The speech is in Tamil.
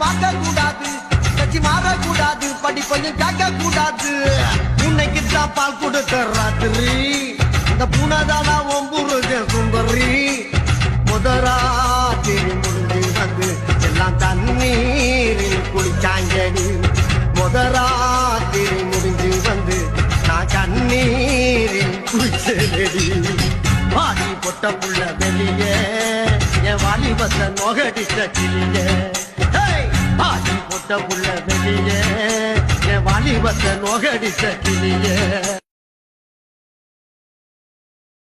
பார்க்க கூடாது கட்சி மாறக்கூடாது படிப்பையும் கேட்க கூடாது உன்னைக்கு தான் பால் கொடுத்த ராத்திரி இந்த பூனைதானா ஒம்புருக சுந்தரி முதராத்திரி முடிஞ்சு வந்து எல்லாம் தண்ணீரில் குளிச்சாங்கடி முதராத்திரி முடிஞ்சு வந்து நான் கண்ணீரில் குளிச்சடி வாடி பொட்ட புள்ள வெளியே என் வாலிபத்தை நோகடிச்ச கிளியே வாடி பொட்ட புள்ள வெளியே என் வாலிபத்தை நோகடிச்ச கிளியே